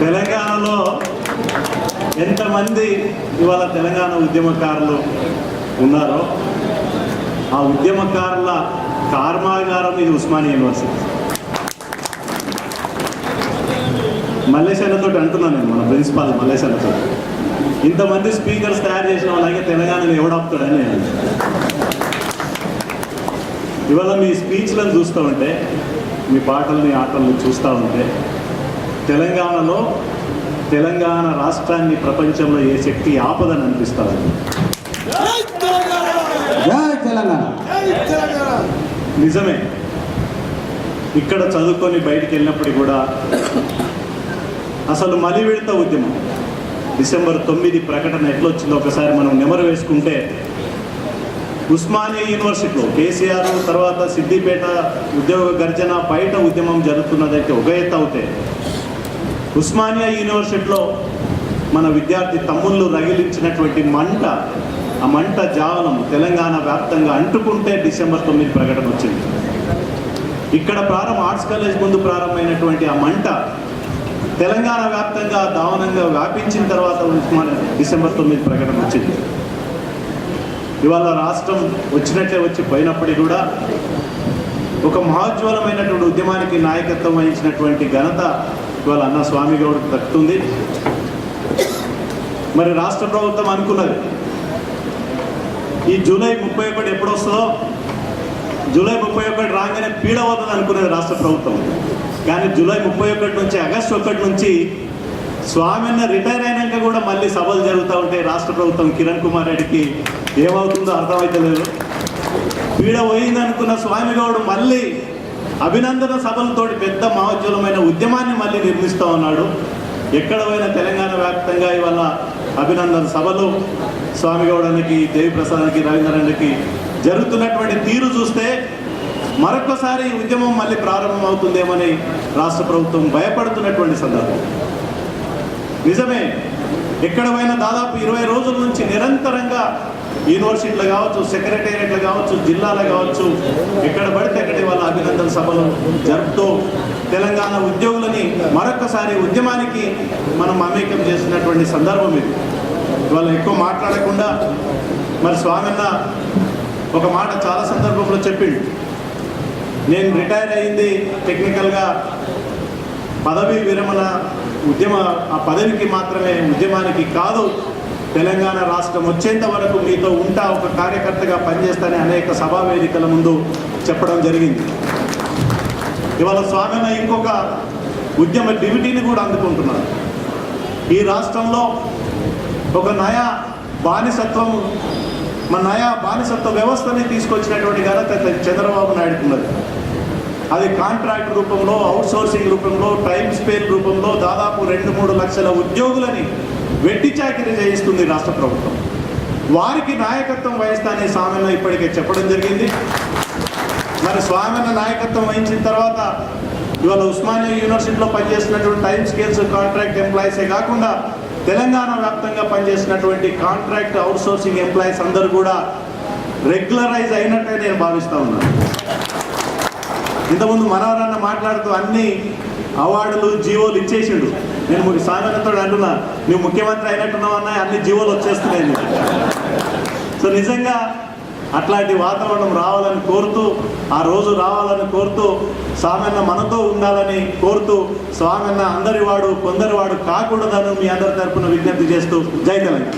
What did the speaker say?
తెలంగాణలో ఎంతమంది ఇవాళ తెలంగాణ ఉద్యమకారులు ఉన్నారో ఆ ఉద్యమకారుల కర్మాగారం ఇది ఉస్మానియా యూనివర్సిటీ. మల్లేశన్నతో అంటున్నాను నేను, మన ప్రిన్సిపాల్ మల్లేశన్నతో, ఇంతమంది స్పీకర్స్ తయారు చేసిన వాళ్ళకి తెలంగాణలో ఎవడాపుతాడని. ఇవాళ మీ స్పీచ్లను చూస్తూ ఉంటే, మీ పాటల్ని ఆటలను చూస్తూ ఉంటే తెలంగాణలో తెలంగాణ రాష్ట్రాన్ని ప్రపంచంలో ఏ శక్తి ఆపదని అనిపిస్తుంది. నిజమే, ఇక్కడ చదువుకొని బయటికి వెళ్ళినప్పటికీ కూడా అసలు మలివిడత ఉద్యమం డిసెంబర్ 9 ప్రకటన ఎట్లొచ్చిందో ఒకసారి మనం నెమరు వేసుకుంటే, ఉస్మానియా యూనివర్సిటీలో కేసీఆర్ తర్వాత సిద్దిపేట ఉద్యోగ గర్జన బయట ఉద్యమం జరుగుతున్నదైతే ఒక ఎత్తు అవుతే, ఉస్మానియా యూనివర్సిటీలో మన విద్యార్థి తమ్ముళ్ళు రగిలించినటువంటి మంట, ఆ మంట జావలం తెలంగాణ వ్యాప్తంగా అంటుకుంటే డిసెంబర్ 9 ప్రకటన వచ్చింది. ఇక్కడ ఆర్ట్స్ కాలేజ్ ముందు ప్రారంభమైనటువంటి ఆ మంట తెలంగాణ వ్యాప్తంగా దావనంగా వ్యాపించిన తర్వాత డిసెంబర్ 9 ప్రకటన వచ్చింది. ఇవాళ రాష్ట్రం వచ్చినట్లే వచ్చి పోయినప్పటికీ కూడా ఒక మహోజ్వలమైనటువంటి ఉద్యమానికి నాయకత్వం వహించినటువంటి ఘనత ఇవాళ అన్న స్వామి గౌడ్కి దక్కుతుంది. మరి రాష్ట్ర ప్రభుత్వం అనుకున్నది ఈ జూలై 31 ఎప్పుడు వస్తుందో, జూలై 31 రాగానే పీడ అవుతుంది అనుకునేది రాష్ట్ర ప్రభుత్వం. కానీ జూలై 31 నుంచి ఆగస్టు 1 నుంచి స్వామిన్న రిటైర్ అయినాక కూడా మళ్ళీ సభలు జరుగుతూ ఉంటాయి. రాష్ట్ర ప్రభుత్వం కిరణ్ కుమార్ రెడ్డికి ఏమవుతుందో అర్థమవుతలేదు. పీడ పోయిందనుకున్న స్వామి గౌడ్ మళ్ళీ అభినందన సభలతోటి పెద్ద మహోజ్వలమైన ఉద్యమాన్ని మళ్ళీ నిర్మిస్తూ ఉన్నాడు. ఎక్కడ పోయినా తెలంగాణ వ్యాప్తంగా ఇవాళ అభినందన సభలు స్వామి గౌడానికి, దేవిప్రసాద్కి, రవీంద్రకి జరుగుతున్నటువంటి తీరు చూస్తే మరొకసారి ఉద్యమం మళ్ళీ ప్రారంభమవుతుందేమని రాష్ట్ర ప్రభుత్వం భయపడుతున్నటువంటి సందర్భం. నిజమే, ఎక్కడ పోయినా దాదాపు 20 రోజుల నుంచి నిరంతరంగా యూనివర్సిటీలు కావచ్చు, సెక్రటేరియట్లు కావచ్చు, జిల్లాలు కావచ్చు, ఎక్కడ పడితే అక్కడ వాళ్ళ అభినందన సభలు జరుపుతూ తెలంగాణ ఉద్యోగులని మరొకసారి ఉద్యమానికి మనం మమేకం చేసినటువంటి సందర్భం ఇది. ఇవాళ ఎక్కువ మాట్లాడకుండా మరి స్వామన్న ఒక మాట చాలా సందర్భంలో చెప్పిండు, నేను రిటైర్ అయింది టెక్నికల్గా పదవీ విరమణ, ఆ పదవికి మాత్రమే, ఉద్యమానికి కాదు. తెలంగాణ రాష్ట్రం వచ్చేంత వరకు మీతో ఉంటా, ఒక కార్యకర్తగా పనిచేస్తానని అనేక సభా వేదికల ముందు చెప్పడం జరిగింది. ఇవాళ స్వామిన ఇంకొక ఉద్యమ డ్యూటీని కూడా అందుకుంటున్నారు. ఈ రాష్ట్రంలో ఒక నయా బానిసత్వ వ్యవస్థని తీసుకొచ్చినటువంటి ఘనత చంద్రబాబు నాయుడుకు ఉన్నది. అది కాంట్రాక్ట్ రూపంలో, అవుట్ సోర్సింగ్ రూపంలో, టైమ్ స్పేర్ రూపంలో దాదాపు 2-3 లక్షల ఉద్యోగులని వెట్టి చాకిరీ చేయిస్తుంది రాష్ట్ర ప్రభుత్వం. వారికి నాయకత్వం వహిస్తానని స్వామిన్న ఇప్పటికే చెప్పడం జరిగింది. మరి స్వామిన్న నాయకత్వం వహించిన తర్వాత ఇవాళ ఉస్మానియా యూనివర్సిటీలో పనిచేస్తున్నటువంటి టైమ్ స్కేల్స్ కాంట్రాక్ట్ ఎంప్లాయీసే కాకుండా తెలంగాణ వ్యాప్తంగా పనిచేసినటువంటి కాంట్రాక్ట్ అవుట్ సోర్సింగ్ ఎంప్లాయీస్ అందరూ కూడా రెగ్యులరైజ్ అయినట్టే నేను భావిస్తూ ఉన్నాను. ఇంతకుముందు మనవరన్న మాట్లాడుతూ అన్ని అవార్డులు, జీవోలు ఇచ్చేసిండు. నేను సామాన్యతో అంటున్నా, నువ్వు ముఖ్యమంత్రి అయినట్టున్నావు అన్నా, అన్ని జీవోలు వచ్చేస్తున్నాయి. సో నిజంగా అట్లాంటి వాతావరణం రావాలని కోరుతూ, ఆ రోజు రావాలని కోరుతూ, స్వామన్న మనతో ఉండాలని కోరుతూ, స్వామన్న అందరి వాడు కొందరి వాడు కాకూడదని మీ అందరి తరపున విజ్ఞప్తి చేస్తూ జై తెలంగాణ.